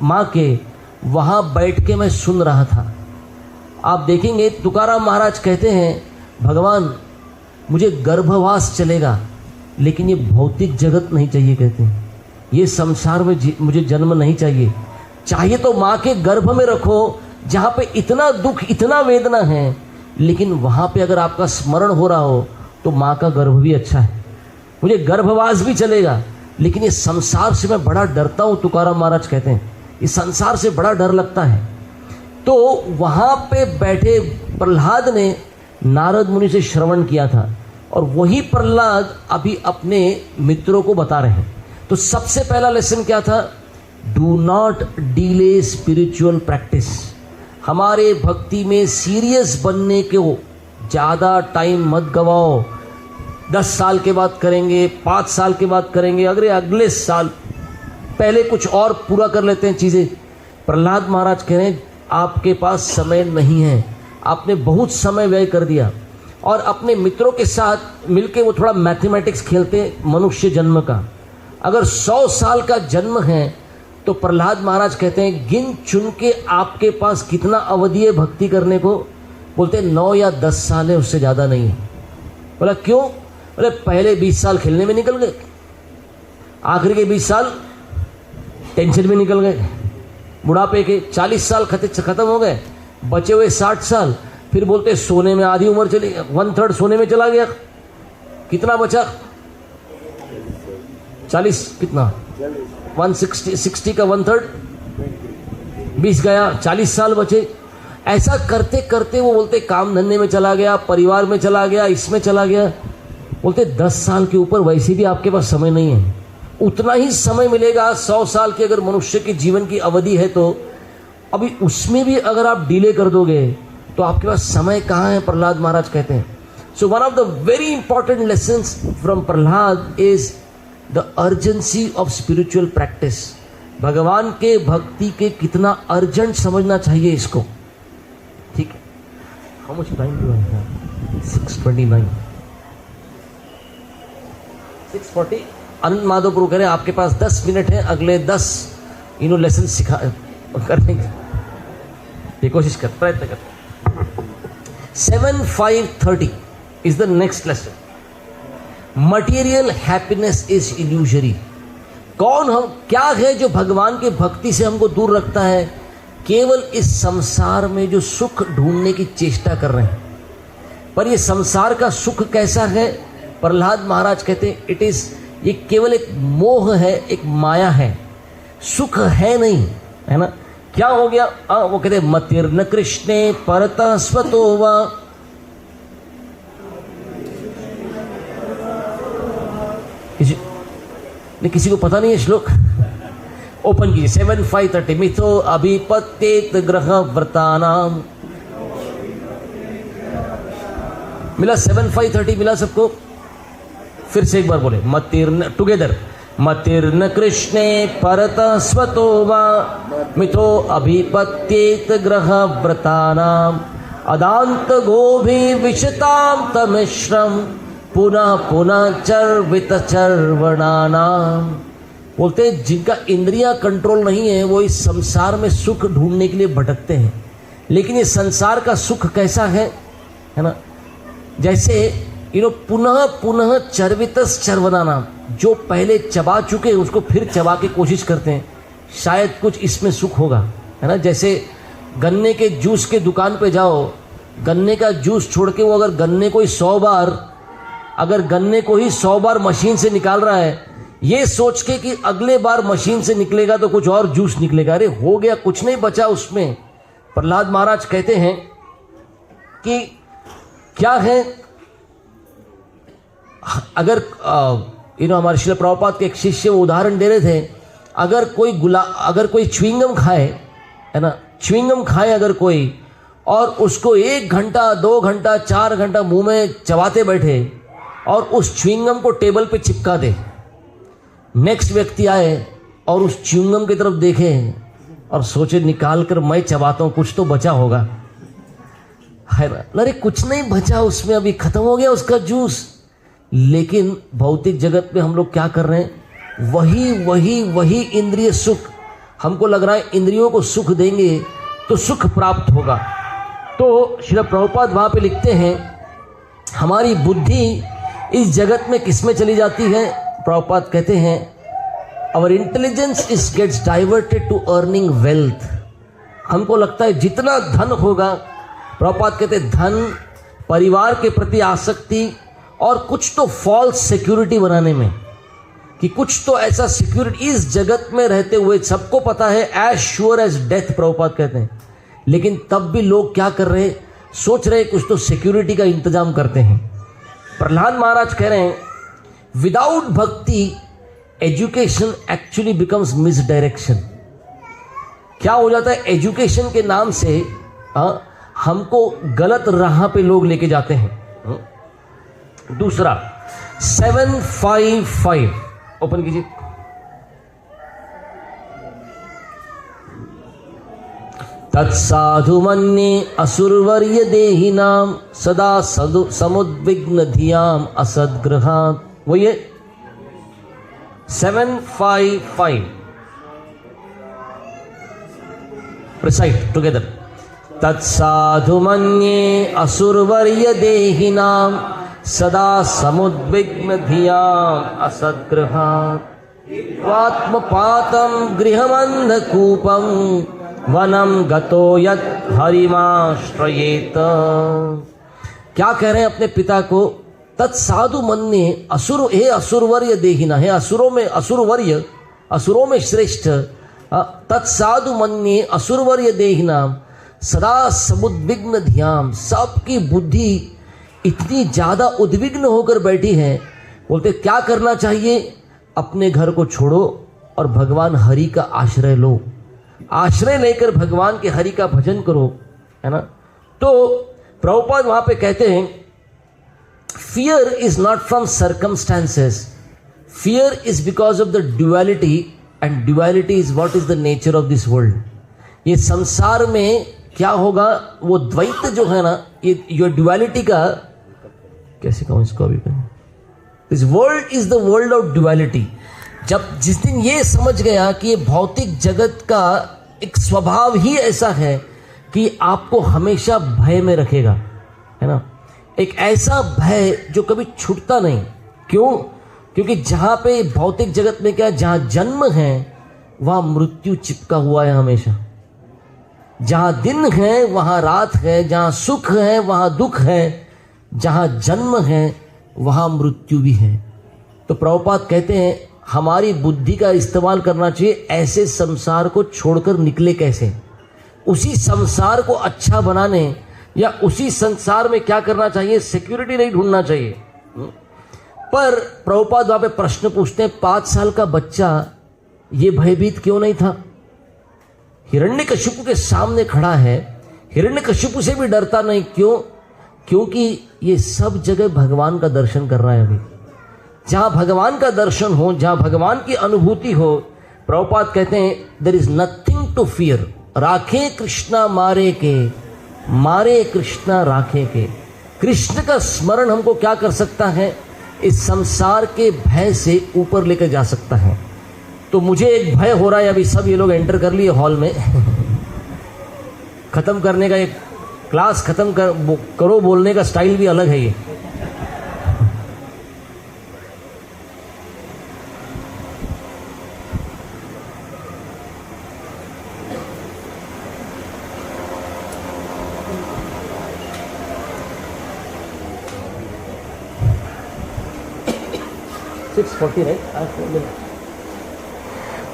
माँ के, वहाँ बैठ के मैं सुन रहा था। आप देखेंगे तुकाराम महाराज कहते हैं भगवान मुझे गर्भवास चलेगा, लेकिन ये भौतिक जगत नहीं चाहिए। कहते हैं ये संसार में मुझे जन्म नहीं चाहिए। चाहिए तो माँ के गर्भ में रखो, जहाँ पे इतना दुख इतना वेदना है, लेकिन वहाँ पे अगर आपका स्मरण हो रहा हो तो माँ का गर्भ भी अच्छा है। मुझे गर्भवास भी चलेगा, लेकिन ये संसार से मैं बड़ा डरता हूँ। तुकाराम महाराज कहते हैं इस संसार से बड़ा डर लगता है। तो वहाँ पे बैठे प्रहलाद ने नारद मुनि से श्रवण किया था, और वही प्रहलाद अभी अपने मित्रों को बता रहे हैं। तो सबसे पहला लेसन क्या था, do not delay spiritual practice. हमारे भक्ति में सीरियस बनने को ज़्यादा टाइम मत गवाओ। 10 साल के बाद करेंगे, 5 साल के बाद करेंगे, अगले साल, पहले कुछ और पूरा कर लेते हैं चीज़ें। प्रहलाद महाराज कह रहे हैं आपके पास समय नहीं है, आपने बहुत समय व्यय कर दिया। और अपने मित्रों के साथ मिलके वो थोड़ा मैथमेटिक्स खेलते मनुष्य जन्म का। अगर 100 साल का जन्म है, तो प्रहलाद महाराज कहते हैं गिन चुन के आपके पास कितना अवधि है भक्ति करने को। बोलते 9 या 10 साल है, उससे ज़्यादा नहीं है। बोला क्यों? बोले पहले 20 साल खेलने में निकल गए, आखिरी के 20 साल टेंशन में निकल गए, बुढ़ापे के 40 साल खत्म हो गए, बचे हुए 60 साल। फिर बोलते सोने में आधी उम्र चली, 1/3 सोने में चला गया। कितना बचा? 40 कितना 160 का 1/3 20 गया, 40 साल बचे। ऐसा करते करते वो बोलते काम धंधे में चला गया, परिवार में चला गया, इसमें चला गया। बोलते 10 साल के ऊपर वैसे भी आपके पास समय नहीं है। उतना ही समय मिलेगा 100 साल की अगर मनुष्य के जीवन की अवधि है, तो अभी उसमें भी अगर आप डिले कर दोगे तो आपके पास समय कहाँ है, प्रहलाद महाराज कहते हैं। So one of the very important lessons from Prahlad is the urgency of spiritual practice. भगवान के भक्ति के कितना अर्जेंट समझना चाहिए इसको, ठीक है। How much time do I have? 6:29, 6:40। अनंत माधव प्रभु कह रहे हैं आपके पास 10 मिनट है, अगले 10 लेसन सिखा करने की कोशिश कर, प्रयत्न कर। 7:5:30 is the next lesson. Material happiness is illusory. कौन हम, क्या है जो भगवान के भक्ति से हमको दूर रखता है? केवल इस संसार में जो सुख ढूंढने की चेष्टा कर रहे हैं। पर ये संसार का सुख कैसा है? प्रहलाद महाराज कहते हैं इट इज, ये केवल एक मोह है, एक माया है, सुख है नहीं, है ना। क्या हो गया? वो कहते हैं मतिर्न कृष्णे परतः स्वतो वा। किसी को पता नहीं है श्लोक? ओपन कीजिए 7:5:30। मिथो अभिपत्येत ग्रह व्रतानाम। मिला 7:5:30 मिला सबको? फिर से एक बार बोले मतिर्न टुगेदर। मतिर्न कृष्णे परतः स्वतो वा मिथो अभिपत्येत ग्रह व्रतानाम अदांत गोभी विशताम तमिश्रम पुनः पुनः चर्वित चर्वणानाम। बोलते हैं जिनका इंद्रियां कंट्रोल नहीं है वो इस संसार में सुख ढूंढने के लिए भटकते हैं। लेकिन ये संसार का सुख कैसा है ना, जैसे पुनः पुनः चर्वितस चर्वणानाम, जो पहले चबा चुके हैं उसको फिर चबा के कोशिश करते हैं, शायद कुछ इसमें सुख होगा, है ना। जैसे गन्ने के जूस के दुकान पे जाओ, गन्ने का जूस छोड़ के वो अगर गन्ने को ही 100 बार मशीन से निकाल रहा है, ये सोच के कि अगले बार मशीन से निकलेगा तो कुछ और जूस निकलेगा, अरे हो गया, कुछ नहीं बचा उसमें। प्रहलाद महाराज कहते हैं कि क्या है, अगर हमारे श्रील प्रभुपाद के एक शिष्य वो उदाहरण दे रहे थे, अगर कोई च्युइंगम खाए, है ना, च्युइंगम खाए अगर कोई, और उसको 1 घंटा 2 घंटा 4 घंटा मुंह में चबाते बैठे और उस च्युइंगम को टेबल पे चिपका दे, नेक्स्ट व्यक्ति आए और उस च्युइंगम की तरफ देखे और सोचे निकाल कर मैं चबाता हूँ, कुछ तो बचा होगा, है ना। अरे कुछ नहीं बचा उसमें, अभी खत्म हो गया उसका जूस। लेकिन भौतिक जगत में हम लोग क्या कर रहे हैं? वही इंद्रिय सुख, हमको लग रहा है इंद्रियों को सुख देंगे तो सुख प्राप्त होगा। तो श्रील प्रभुपाद वहाँ पे लिखते हैं हमारी बुद्धि इस जगत में किस में चली जाती है? प्रभुपाद कहते हैं our intelligence is gets diverted to earning wealth. हमको लगता है जितना धन होगा, प्रभुपाद कहते हैं धन, परिवार के प्रति आसक्ति और कुछ तो फॉल्स सिक्योरिटी बनाने में, कि कुछ तो ऐसा सिक्योरिटी इस जगत में रहते हुए सबको पता है as sure as death, Prabhupada कहते हैं। लेकिन तब भी लोग क्या कर रहे हैं? सोच रहे हैं कुछ तो सिक्योरिटी का इंतजाम करते हैं। प्रहलाद महाराज कह रहे हैं विदाउट भक्ति एजुकेशन एक्चुअली बिकम्स मिसडायरेक्शन। क्या हो जाता है? एजुकेशन के नाम से हमको गलत राह पे लोग लेके जाते हैं। दूसरा 7:55 ओपन कीजिए। तत्साधु मन्ये असुरवर्य देहिनाम सदा समुद्विग्न धियाम असद्ग्रहात्। वो ये 7:55 रिसाइट टुगेदर। तत्साधु मन्ये असुरवर्य देहिनाम सदा समुद्विग्न धियाम असद्ग्रहात् स्वात्मपातं गृहमन्धकूपं वनम गतो यत् हरिमाश्रयेत। क्या कह रहे हैं अपने पिता को? तत्साधु मन्ये असुर, हे असुरवर्य देहिना, हे असुरों में श्रेष्ठ, तत्साधु मन्ये असुरवर्य देहिनाम सदा समुद्विग्न धियाम। सबकी बुद्धि इतनी ज़्यादा उद्विग्न होकर बैठी है। बोलते क्या करना चाहिए? अपने घर को छोड़ो और भगवान हरि का आश्रय लो, आश्रय लेकर भगवान के हरि का भजन करो, है ना। तो प्रभुपाद वहाँ पे कहते हैं fear is not from circumstances, fear is because of the duality, and duality is what is the nature of this world. ये संसार में क्या होगा, वो द्वैत जो है ना, ये ड्युअलिटी का, कैसे कहूँ इसको अभी, this world is the world of duality. जब जिस दिन ये समझ गया कि ये भौतिक जगत का एक स्वभाव ही ऐसा है कि आपको हमेशा भय में रखेगा, है ना, एक ऐसा भय जो कभी छूटता नहीं। क्यों? क्योंकि जहाँ पे भौतिक जगत में क्या, जहाँ जन्म है वहाँ मृत्यु चिपका हुआ है हमेशा। जहाँ दिन है वहाँ रात है, जहाँ सुख है वहाँ दुख है, जहाँ जन्म है वहाँ मृत्यु भी है। तो प्रभुपाद कहते हैं हमारी बुद्धि का इस्तेमाल करना चाहिए, ऐसे संसार को छोड़कर निकले कैसे, उसी संसार को अच्छा बनाने, या उसी संसार में क्या करना चाहिए, सिक्योरिटी नहीं ढूंढना चाहिए। पर प्रभुपाद वहाँ पे प्रश्न पूछते हैं, 5 साल का बच्चा ये भयभीत क्यों नहीं था? हिरण्यकशिपु के सामने खड़ा है, हिरण्यकशिपु से भी डरता नहीं। क्यों? क्योंकि ये सब जगह भगवान का दर्शन कर रहा है। अभी जहाँ भगवान का दर्शन हो, जहाँ भगवान की अनुभूति हो, प्रभुपाद कहते हैं there is nothing to fear. राखे कृष्णा मारे के, मारे कृष्णा राखे के। कृष्ण का स्मरण हमको क्या कर सकता है, इस संसार के भय से ऊपर लेकर जा सकता है। तो मुझे एक भय हो रहा है, अभी सब ये लोग एंटर कर लिए हॉल में खत्म करने का, एक क्लास खत्म करो बोलने का स्टाइल भी अलग है ये।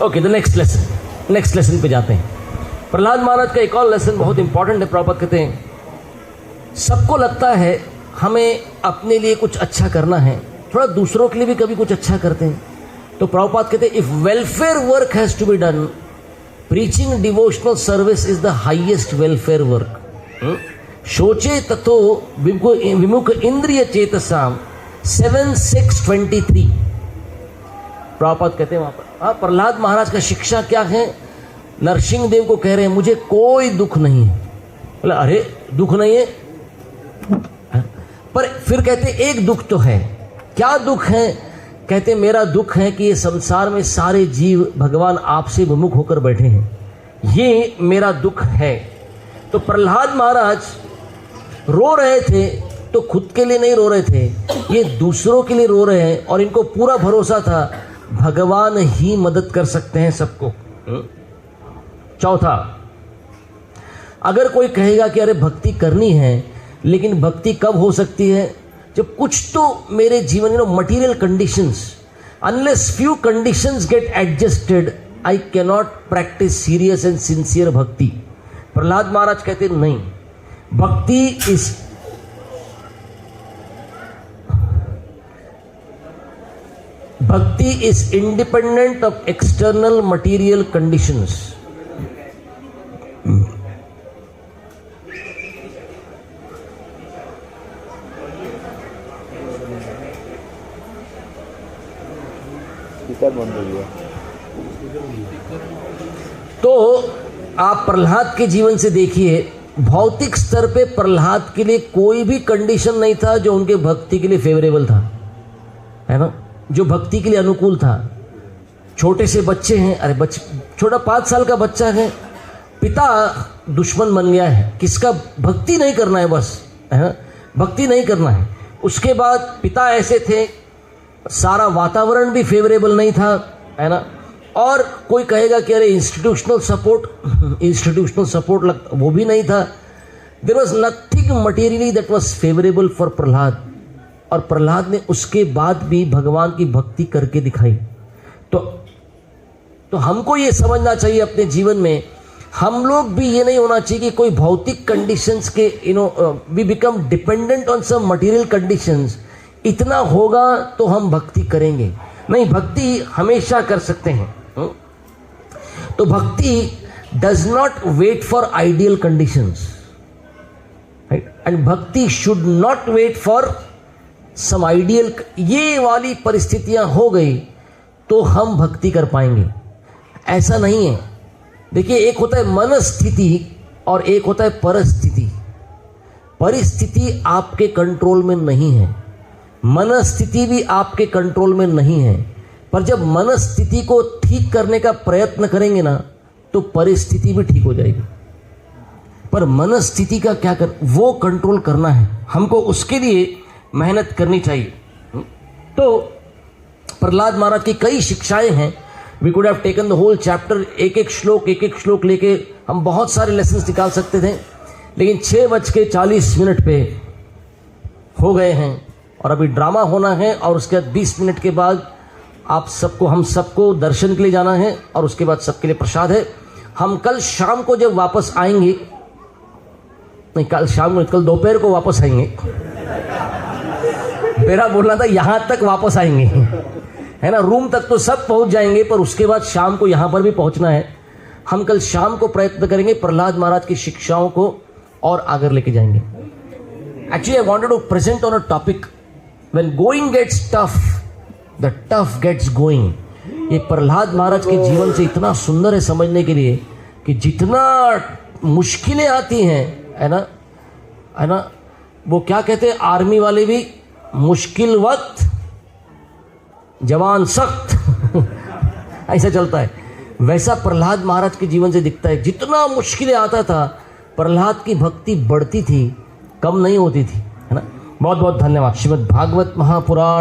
ओके, द नेक्स्ट लेसन पे जाते हैं। प्रहलाद महाराज का एक और लेसन बहुत इंपॉर्टेंट है। प्रभुपाद कहते हैं सबको लगता है हमें अपने लिए कुछ अच्छा करना है, थोड़ा दूसरों के लिए भी कभी कुछ अच्छा करते हैं। तो प्रभुपाद कहते हैं if welfare work has to be done, preaching devotional service is the highest welfare work. शोचे तथो विमुख इंद्रिय चेतसाम 7:6-23। प्रभुपाद कहते हैं वहां पर, प्रहलाद महाराज का शिक्षा क्या है, नरसिंह देव को कह रहे हैं मुझे कोई दुख नहीं है। बोला अरे दुख नहीं है, पर फिर कहते एक दुख तो है। क्या दुख है? कहते मेरा दुख है कि ये संसार में सारे जीव भगवान आपसे विमुख होकर बैठे हैं, ये मेरा दुख है। तो प्रहलाद महाराज रो रहे थे तो खुद के लिए नहीं रो रहे थे, ये दूसरों के लिए रो रहे हैं, और इनको पूरा भरोसा था भगवान ही मदद कर सकते हैं सबको। चौथा, अगर कोई कहेगा कि अरे भक्ति करनी है, लेकिन भक्ति कब हो सकती है, जब कुछ तो मेरे जीवन में material conditions, unless few conditions get adjusted I can not practice serious and sincere भक्ति। प्रहलाद महाराज कहते नहीं, भक्ति is independent of external material conditions. बंद हो गया। तो आप प्रहलाद के जीवन से देखिए, भौतिक स्तर पे प्रहलाद के लिए कोई भी कंडीशन नहीं था जो उनके भक्ति के लिए फेवरेबल था, है ना, जो भक्ति के लिए अनुकूल था। छोटे से बच्चे हैं, अरे छोटा 5 साल का बच्चा है, पिता दुश्मन बन गया है, किसका? भक्ति नहीं करना है बस, है ना, भक्ति नहीं करना है। उसके बाद पिता ऐसे थे, सारा वातावरण भी फेवरेबल नहीं था, है ना, और कोई कहेगा कि अरे इंस्टीट्यूशनल सपोर्ट लगता, वो भी नहीं था। There was nothing materially that was favourable for Prahlad, और प्रहलाद ने उसके बाद भी भगवान की भक्ति करके दिखाई। तो हमको ये समझना चाहिए अपने जीवन में, हम लोग भी ये नहीं होना चाहिए कि कोई भौतिक कंडीशंस के we become dependent on some material conditions, इतना होगा तो हम भक्ति करेंगे। नहीं, भक्ति हमेशा कर सकते हैं। तो bhakti does not wait for ideal conditions, and bhakti should not wait for some ideal. ये वाली परिस्थितियां हो गई तो हम भक्ति कर पाएंगे, ऐसा नहीं है। देखिए, एक होता है मन स्थिति और एक होता है परिस्थिति। परिस्थिति आपके कंट्रोल में नहीं है, मनस्थिति भी आपके कंट्रोल में नहीं है। पर जब मनस्थिति को ठीक करने का प्रयत्न करेंगे ना तो परिस्थिति भी ठीक हो जाएगी। पर मनस्थिति का क्या कर, वो कंट्रोल करना है हमको, उसके लिए मेहनत करनी चाहिए। तो प्रहलाद महाराज की कई शिक्षाएं हैं। We could have taken the whole chapter, एक एक श्लोक लेके हम बहुत सारे लेसन्स निकाल सकते थे, लेकिन 6:40 पे हो गए हैं और अभी ड्रामा होना है और उसके बाद 20 मिनट के बाद आप सबको, हम सबको दर्शन के लिए जाना है और उसके बाद सबके लिए प्रसाद है। हम कल शाम को जब वापस आएंगे, नहीं कल शाम को, कल दोपहर को वापस आएंगे। मेरा बोलना था यहां तक वापस आएंगे, है ना, रूम तक तो सब पहुंच जाएंगे, पर उसके बाद शाम को यहां पर भी पहुंचना है। हम कल शाम को प्रयत्न करेंगे, प्रहलाद महाराज की शिक्षाओं को और आगे लेके जाएंगे। Actually I wanted to present on a topic, when going gets tough the tough gets going. ये प्रहलाद महाराज के जीवन से इतना सुंदर है समझने के लिए कि जितना मुश्किलें आती हैं, है ना, वो क्या कहते हैं आर्मी वाले भी, मुश्किल वक्त जवान सख्त ऐसा चलता है। वैसा प्रहलाद महाराज के जीवन से दिखता है। जितना मुश्किलें आता था, प्रहलाद की भक्ति बढ़ती थी, कम नहीं होती थी, है ना। बहुत बहुत धन्यवाद। श्रीमद् भागवत महापुराण